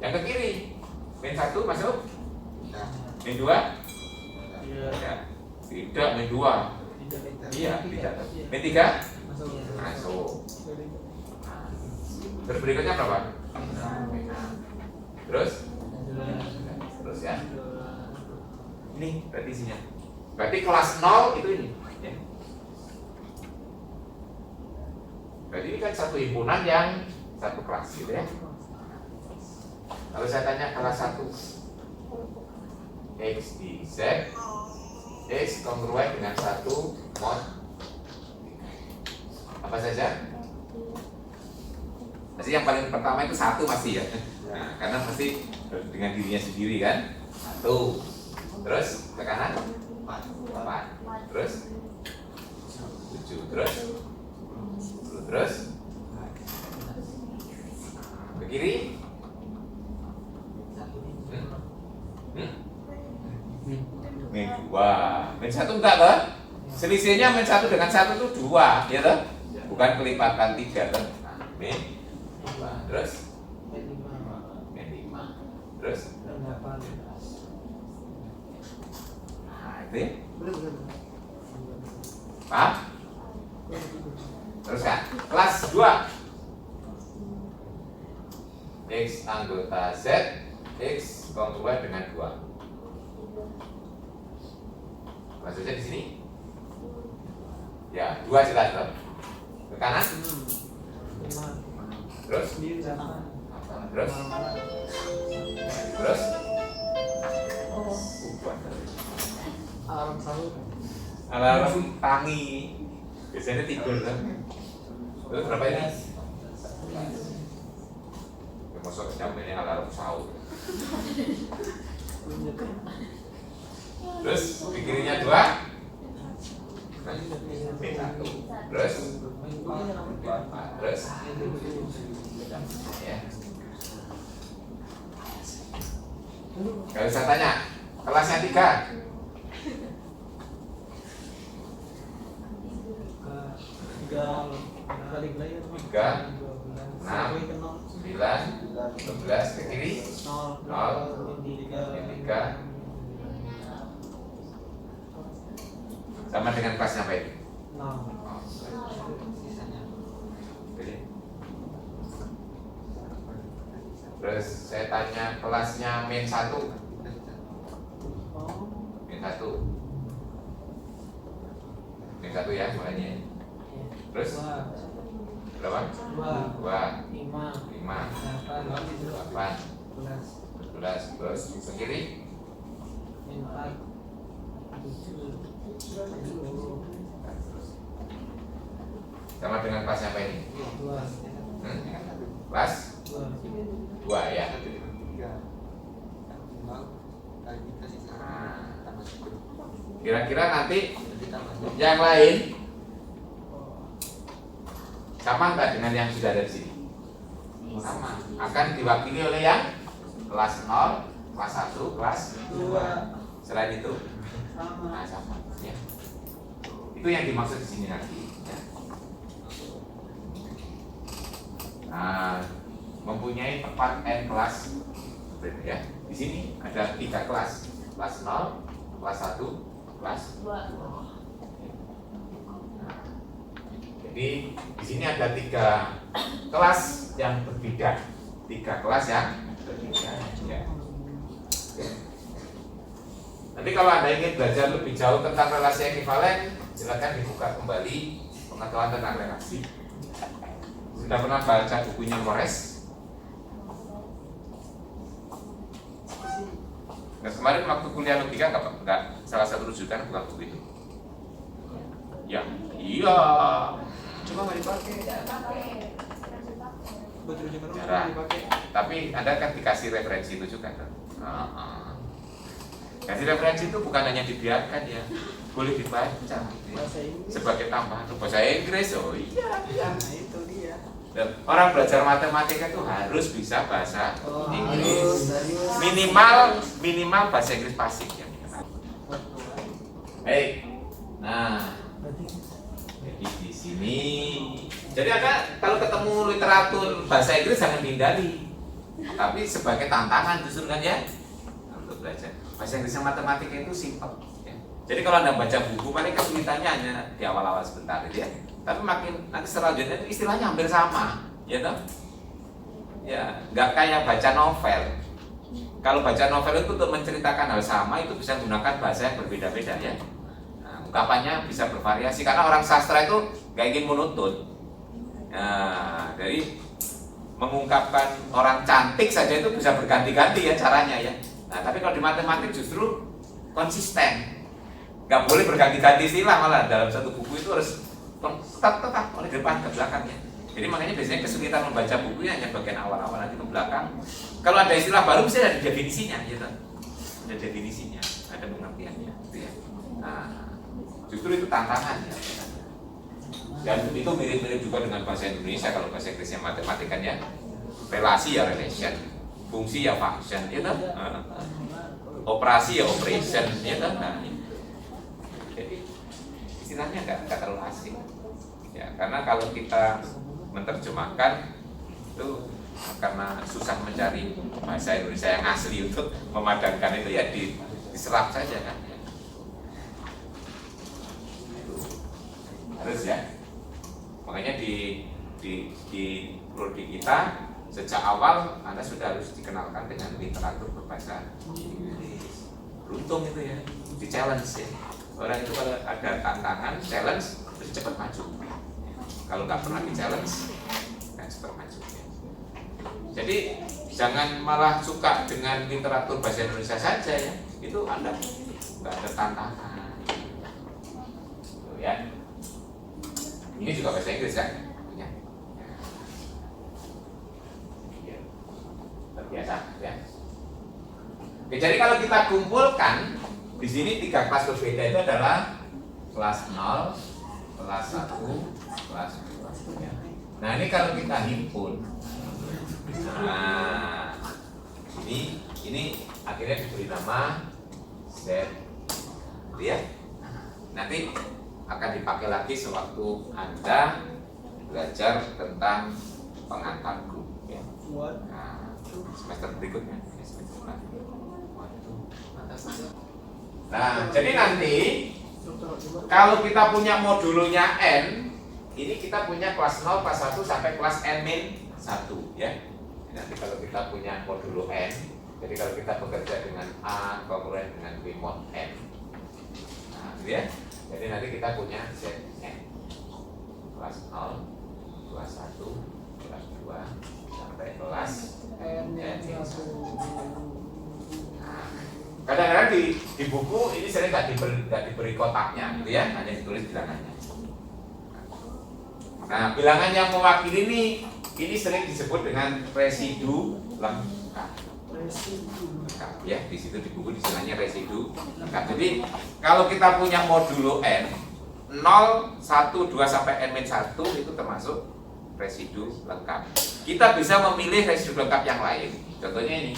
yang ke kiri min 1 masuk? Min 2? Tidak. Tidak, min 2. Iya, tidak. Min 3? Masuk. Nah, terus berikutnya berapa? Terus? Terus ya. Ini berarti isinya. Berarti kelas 0 itu ini ya. Berarti ini kan satu himpunan yang satu kelas gitu ya. Kalau saya tanya kelas 1 X di Z, X kongruen dengan 1 mod apa saja? Pasti yang paling pertama itu 1 pasti ya. Nah, karena pasti dengan dirinya sendiri kan. 1. Terus ke kanan 4. Terus 7. Terus 10. Terus ke kiri min 2. Min 1 enggak toh? Selisihnya min 1 dengan 1 itu 2 ya toh? Bukan kelipatan 3 toh. Min 2. Terus min 5. Terus nah itu ya. Paham? Terus kan kelas 2 X anggota Z, X kongruen dengan 2. Maksudnya di sini ya 2 jelas loh. Ke kanan terus terus alarm tangi biasanya tidur kan. Terus berapa ini? Masuk jamnya alarm sahur. Terus di kirinya 2 min 1. Terus ya. Kalau saya tanya kelasnya 3 3 6 9 12 ke kiri Min 3 sama dengan kelasnya apa ini? Terus saya tanya kelasnya min 1. Min 1. Min 1 ya mulainya. Terus berapa? 2 5 8 11. Terus ke kiri min 4 sama dengan kelasnya apa ini? 2 Kelas 2 ya. Kira-kira nanti yang lain sama nggak dengan yang sudah ada di sini? Sama. Akan diwakili oleh yang kelas 0, kelas 1, kelas 2. Selain itu sama. Ya. Itu yang dimaksud di sini nanti. Ya. Nah, mempunyai 4 n kelas, ya. Di sini ada 3 kelas, kelas 0, kelas 1, kelas 2. Nah, jadi di sini ada 3 kelas yang berbeda, 3 kelas yang berbeda. Ya. Nanti kalau Anda ingin belajar lebih jauh tentang relasi ekivalen, silakan dibuka kembali pengetahuan tentang relasi. Sudah pernah baca bukunya Mores? Nah, kemarin waktu kuliah logika enggak salah satu rujukan bukan buku itu. Ya, iya. Cuma nggak dipakai. Jarang. Tapi Anda kan dikasih referensi itu juga kan. Kasih referensi itu bukan hanya dibiarkan ya, boleh dibaca gitu ya. Sebagai tambahan bahasa Inggris. Oh iya. Nah itu dia. Orang belajar matematika itu harus bisa bahasa Inggris. Minimal bahasa Inggris fasih ya. Baik. Nah, jadi di sini. Jadi Anda kalau ketemu literatur bahasa Inggris jangan dihindari. Tapi sebagai tantangan justru kan ya untuk belajar. Bahasa Inggris yang matematika itu simpel. Ya. Jadi kalau Anda baca buku paling kesulitannya hanya di awal-awal sebentar ya. Tapi makin nanti selanjutnya itu istilahnya hampir sama, ya toh? Ya, nggak kayak baca novel. Kalau baca novel itu untuk menceritakan hal sama itu bisa menggunakan bahasa yang berbeda-beda ya. Nah, ungkapannya bisa bervariasi karena orang sastra itu nggak ingin monoton. Nah, jadi mengungkapkan orang cantik saja itu bisa berganti-ganti ya caranya ya. Nah, tapi kalau di matematik justru konsisten, nggak boleh berganti-ganti istilah, malah dalam satu buku itu harus tetap oleh depan ke belakangnya. Jadi makanya biasanya kesulitan membaca bukunya hanya bagian awal-awal, nanti ke belakang. Kalau ada istilah baru bisa ada definisinya, gitu. Ada definisinya, ada pengertiannya, gitu ya. Nah, justru itu tantangan ya. Dan itu mirip-mirip juga dengan bahasa Indonesia. Kalau bahasa Inggrisnya matematik kan ya, relasi ya relation, fungsi ya function, ya kan? Operasi ya operation, ya kan? Nah, jadi istilahnya nggak terlalu asing, ya karena kalau kita menerjemahkan itu karena susah mencari bahasa Indonesia yang asli untuk memadankan itu ya diserap saja kan. Harus ya. Makanya di prodi kita sejak awal Anda sudah harus dikenalkan dengan literatur berbahasa Inggris. Beruntung itu ya, di challenge ya. Orang itu kalau ada tantangan, challenge, terus cepat maju. Kalau nggak pernah di challenge, nggak cepat maju. Jadi jangan malah suka dengan literatur bahasa Indonesia saja ya. Itu Anda nggak ada tantangan. Tuh, ya. Ini juga bahasa Inggris kan? Ya. Terbiasa ya. Oke, jadi kalau kita kumpulkan di sini 3 kelas berbeda itu adalah kelas 0, kelas 1, kelas 2. Ya. Nah ini kalau kita himpun, nah ini akhirnya diberi nama set, ya. Nanti akan dipakai lagi sewaktu Anda belajar tentang pengantar grup. Ya. Nah, semester berikutnya. Nah, jadi nanti kalau kita punya modulnya N, ini kita punya kelas 0, kelas 1 sampai kelas N-1 ya. Nanti kalau kita punya modulo N, jadi kalau kita bekerja dengan A kongruen dengan B mod N. Nah, gitu ya. Jadi nanti kita punya Zn kelas 0, kelas 1, kelas 2 sampai kelas N-1. Kadang-kadang di buku ini sering nggak diberi kotaknya, gitu ya, hanya ditulis bilangannya. Nah, bilangan yang mewakili ini sering disebut dengan residu lengkap. Lengkap, ya, di situ di buku istilahnya residu lengkap. Jadi kalau kita punya modulo n 0, 1, 2 sampai n-1 itu termasuk residu lengkap. Kita bisa memilih residu lengkap yang lain. Contohnya ini.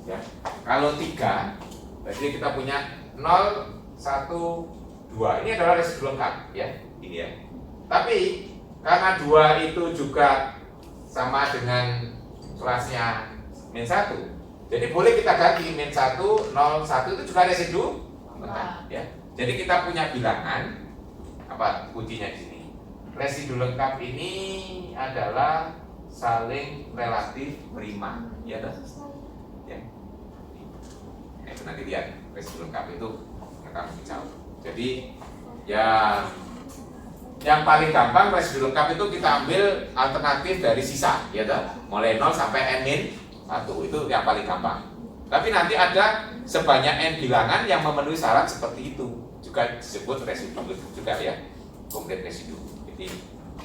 Ya. Kalau 3, berarti kita punya 0, 1, 2. Ini adalah residu lengkap, ya. Ini ya. Tapi karena 2 itu juga sama dengan kelasnya -1. Jadi boleh kita ganti -1, 0, 1 itu juga residu lengkap, ya. Jadi kita punya bilangan apa kuncinya di sini. Residu lengkap ini adalah saling relatif prima, ya toh? Ya. Itu nanti lihat residu lengkap itu akan jauh. Jadi ya yang paling gampang residu lengkap itu kita ambil alternatif dari sisa, ya toh? Mulai 0 sampai n-1 itu yang paling gampang. Tapi nanti ada sebanyak n bilangan yang memenuhi syarat seperti itu, juga disebut residu juga ya, komplit residu. Jadi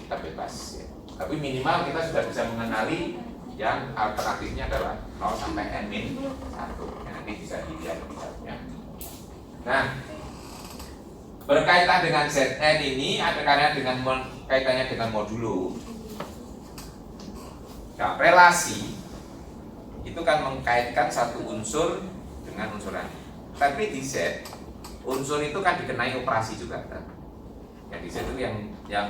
kita bebas ya. Tapi minimal kita sudah bisa mengenali yang alternatifnya adalah 0 sampai n-1. Nanti bisa dilihat lebih jauhnya. Nah, berkaitan dengan Zn ini ada kaitannya dengan modulo. Nah, relasi itu kan mengkaitkan satu unsur dengan unsur lain. Tapi di Z unsur itu kan dikenai operasi juga kan? Yang di Z itu yang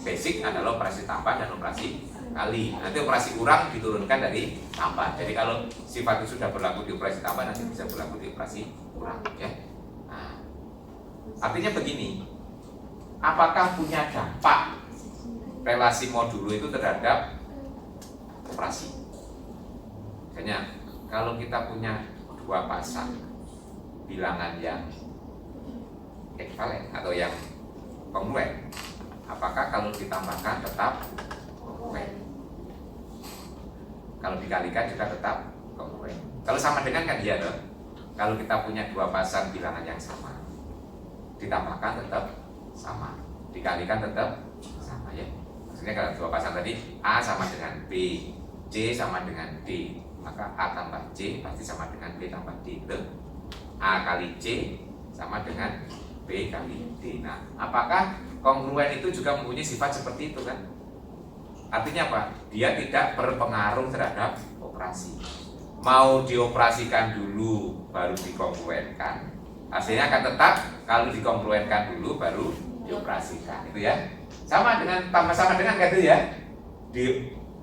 basic adalah operasi tambah dan operasi kali. Nanti operasi kurang diturunkan dari tambah. Jadi kalau sifat itu sudah berlaku di operasi tambah, nanti bisa berlaku di operasi kurang, ya. Nah, artinya begini, apakah punya dampak relasi modulo itu terhadap operasi? Misalnya, kalau kita punya dua pasang bilangan yang ekvivalen atau yang kongruen, apakah kalau ditambahkan tetap kongruen? Kalau dikalikan juga tetap kongruen. Kalau sama dengan kan dia dong. Kalau kita punya dua pasang bilangan yang sama, ditambahkan tetap sama, dikalikan tetap sama, ya. Maksudnya kalau dua pasang tadi A sama dengan B, C sama dengan D, maka A tambah C pasti sama dengan B tambah D. Betul? A kali C sama dengan B kali D. Nah, apakah kongruen itu juga mempunyai sifat seperti itu kan? Artinya apa? Dia tidak berpengaruh terhadap operasi. Mau dioperasikan dulu baru dikongruenkan, hasilnya akan tetap kalau dikongruenkan dulu baru dioperasikan, itu ya. Sama dengan sama dengan gitu ya.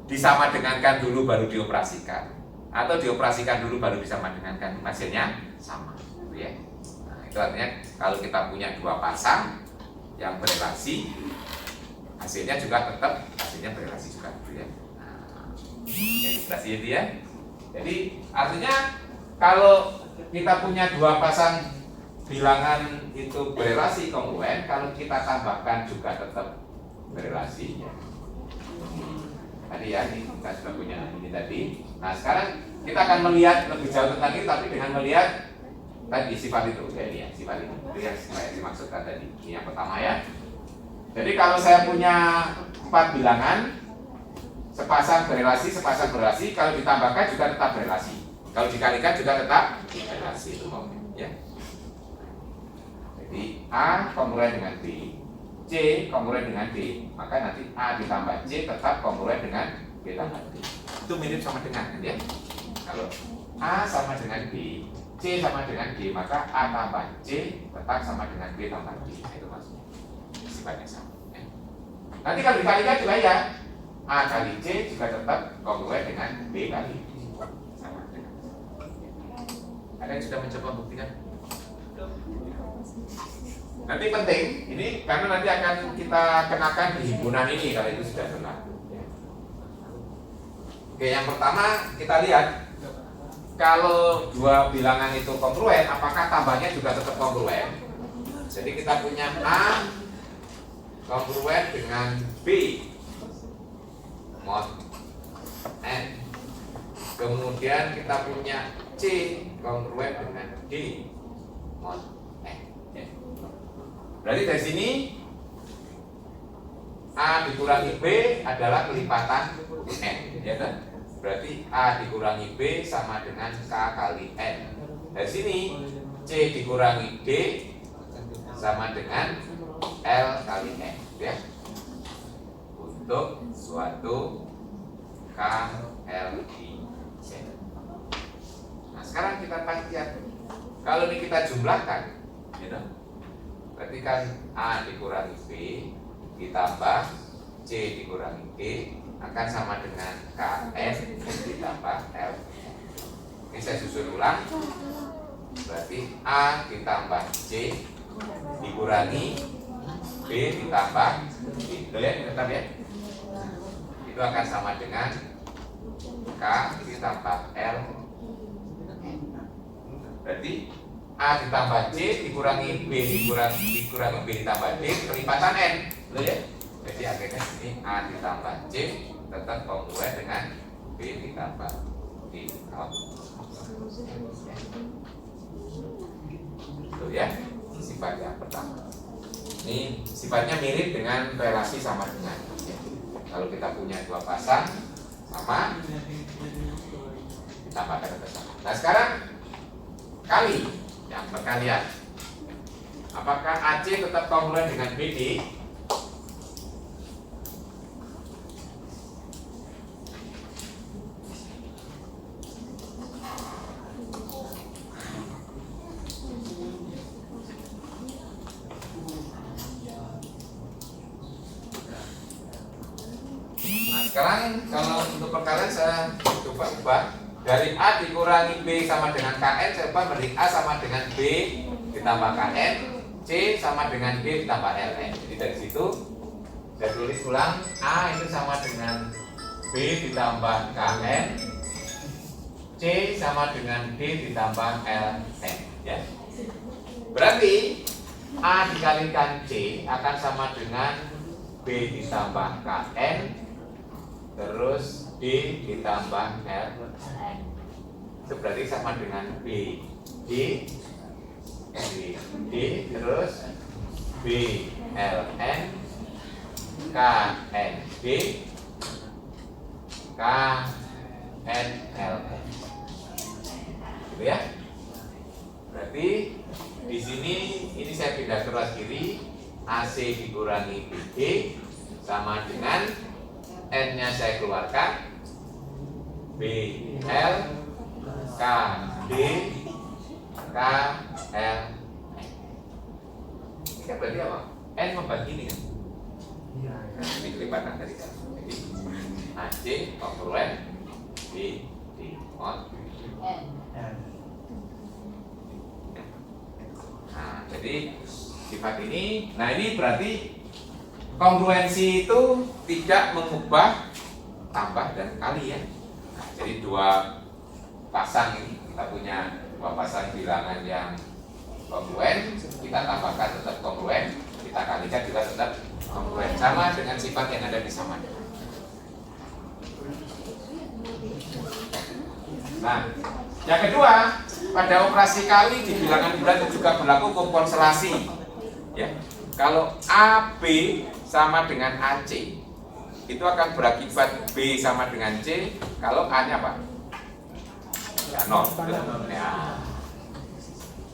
Disama dengankan dulu baru dioperasikan, atau dioperasikan dulu baru disama dengankan, hasilnya sama, gitu ya. Nah, itu artinya kalau kita punya dua pasang yang berelasi, hasilnya juga tetap hasilnya berelasi juga, gitu ya. Nah, ini ilustrasi itu ya. Jadi artinya kalau kita punya dua pasang bilangan itu berelasi kongruen, kalau kita tambahkan juga tetap berelasi, ya. Tadi ya, ini kita sudah punya ini tadi. Nah, sekarang kita akan melihat lebih jauh tentang itu, tapi dengan melihat tadi sifat itu, ya, ini ya, sifat itu yang saya dimaksudkan tadi. Ini yang pertama ya. Jadi kalau saya punya 4 bilangan, sepasang berelasi, kalau ditambahkan juga tetap berelasi, kalau dikalikan juga tetap berelasi, itu maunya, ya. Jadi A kongruen dengan B, C kongruen dengan D, maka nanti A ditambah C tetap kongruen dengan B tambah D. Itu mirip sama dengan, ya. Kalau A sama dengan B, C sama dengan D, maka A tambah C tetap sama dengan B tambah D. Itu maksudnya sifatnya sama, ya. Nanti kalau dikalikan juga ya, A kali C juga tetap kongruen dengan B kali sama dengan. Ada yang sudah mencoba membuktikan? Nanti penting, ini karena nanti akan kita kenakan di himpunan ini kalau itu sudah benar. Oke, yang pertama kita lihat kalau dua bilangan itu kongruen, apakah tambahnya juga tetap kongruen? Jadi kita punya A kongruen dengan B mod N. Kemudian kita punya C kongruen dengan D mod N. Ya. Berarti dari sini A dikurangi B adalah kelipatan N, ya kan? Berarti A dikurangi B sama dengan K kali N. Dari sini C dikurangi D sama dengan L kali N, ya. Untuk suatu K L I Z. Nah, sekarang kita lihat kalau ini kita jumlahkan, gitu. Berarti kan A dikurangi B ditambah C dikurangi D akan sama dengan KN ditambah L. Ini saya susun ulang. Berarti A ditambah C dikurangi B ditambah D. Betul ya? Tetap ya? Itu akan sama dengan K ditambah L. Berarti A ditambah C dikurangi B dikurangi B ditambah D kelipatan N. Betul ya? Jadi akhirnya ini A ditambah C tetap kongruen dengan B ditambah D. Itu ya sifat yang pertama. Ini sifatnya mirip dengan relasi sama dengan. Ya. Kalau kita punya dua pasang sama, ditambahkan ke sama. Nah sekarang kali yang perkalian. Apakah AC tetap kongruen dengan BD? Sekarang kalau untuk perkalian saya coba ubah dari A dikurangi B sama dengan KN, saya ubah menjadi A sama dengan B ditambah KN, C sama dengan B ditambah LN. Jadi dari situ saya tulis ulang A itu sama dengan B ditambah KN, C sama dengan D ditambah LN. Ya. Berarti A dikalikan C akan sama dengan B ditambah KN terus D ditambah L. Itu berarti sama dengan B D terus B L N K N D K N L N. Gitu ya. Berarti di sini ini saya pindah ke ruas kiri, AC dikurangi BD sama dengan N-nya saya keluarkan B L K D K L. Ini kan berarti apa? N membagi ini kan? Iya. Ini kelipatan tadi kan. Jadi AC kongruen B D mod N. Nah, jadi sifat ini, nah ini berarti kongruensi itu tidak mengubah tambah dan kali ya. Nah, jadi dua pasang ini kita punya dua pasang bilangan yang kongruen, kita tambahkan tetap kongruen, kita kalikan juga tetap kongruen, sama dengan sifat yang ada di sama. Nah, yang kedua pada operasi kali di bilangan bulat itu juga berlaku konselasi. Ya, kalau AB sama dengan AC itu akan berakibat B sama dengan C kalau A nya apa? Ya, 0. Ya.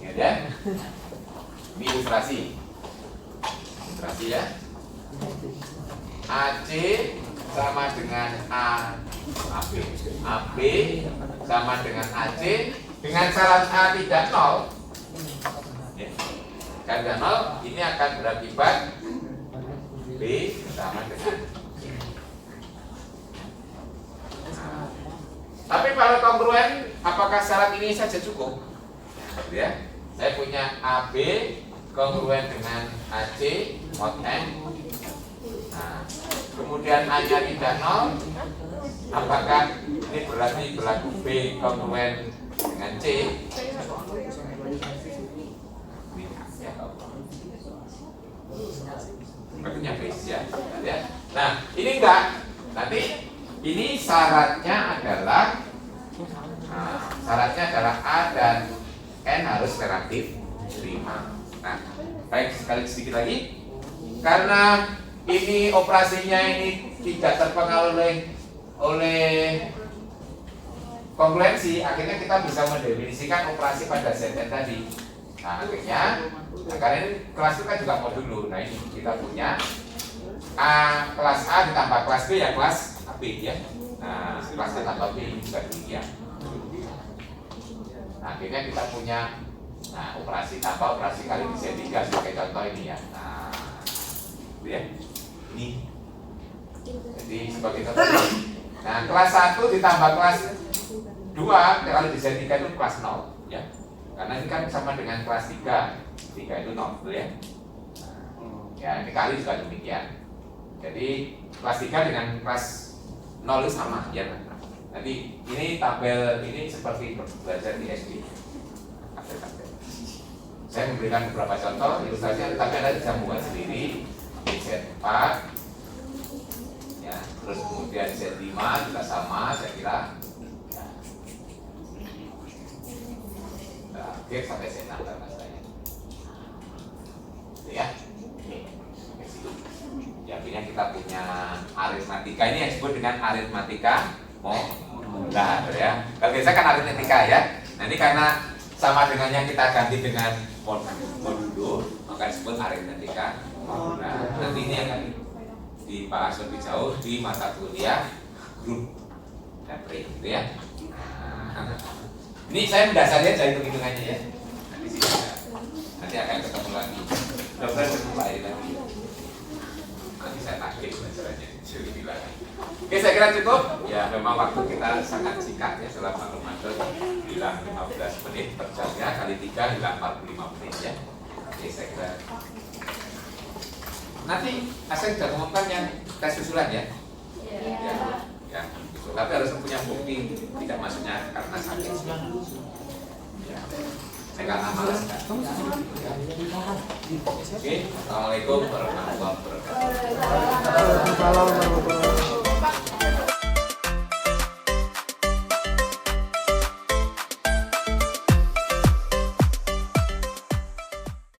Ya, ini ilustrasi ya. AC sama dengan AB sama dengan AC dengan syarat A tidak 0 ya. Jika 0 ini akan berakibat B sama dengan C. Tapi kalau kongruen, apakah syarat ini saja cukup? Ya, saya punya AB kongruen dengan AC mod M. Nah, kemudian A-nya tidak 0. Apakah ini berarti berlaku B kongruen dengan C? Artinya base ya. Nah, ini enggak. Nanti ini syaratnya adalah A dan N harus relatif 5. Nah, baik sekali sedikit lagi. Karena ini operasinya ini tidak terpengaruh oleh kongruensi, akhirnya kita bisa mendefinisikan operasi pada ZN tadi. Nah, akhirnya, karena ini kelas itu kan juga modulo. Nah, ini kita punya kelas A ditambah kelas B ya kelas B ya. Nah, kelas A tambah B juga demikian. Nah, akhirnya kita punya operasi tambah operasi kali Z3 sebagai contoh ini ya. Nah, ya. Ini. Jadi sebagai contoh ini. Nah, kelas 1 ditambah kelas 2 kalau di Z3 itu kelas 0 ya. Karena ini kan sama dengan kelas 3. 3 itu 0 betul ya. Ya, ini kali juga demikian. Jadi kelas 3 dengan kelas 0 itu sama ya. Nanti ini tabel ini seperti belajar di SD. Saya memberikan beberapa contoh ilustrasinya, tapi Anda bisa membuat sendiri. Z4 ya, terus kemudian Z5 juga sama saya kira. Oke, sampai Z6 masalahnya. Ya. Ya, artinya kita punya aritmatika ini yang disebut dengan aritmatika modular ya. Kalau biasa kan aritmatika ya. Nah, ini karena sama dengan yang kita ganti dengan modulo, maka disebut aritmatika modular. Nanti ini akan dibahas lebih jauh di mata kuliah grup dan pre gitu ya. Ini saya mendasarnya dari hitung-hitungannya ya. Nanti akan ketemu lagi. Mudah-mudahan ketemu lagi. Nanti saya tagih pelajarannya lebih lagi. Oke, saya kira cukup. Ya, memang waktu kita sangat singkat ya, selama Ramadan hilang 15 menit per jamnya, kali 3 hilang 45 menit ya. Oke, saya kira. Nanti saya sudah ngomongkan yang tes susulan ya. Ya. Ya, gitu. Tapi harus punya bukti tidak masuknya karena sakit. Ya. Saya nggak malas kan. Oke, assalamualaikum warahmatullahi wabarakatuh.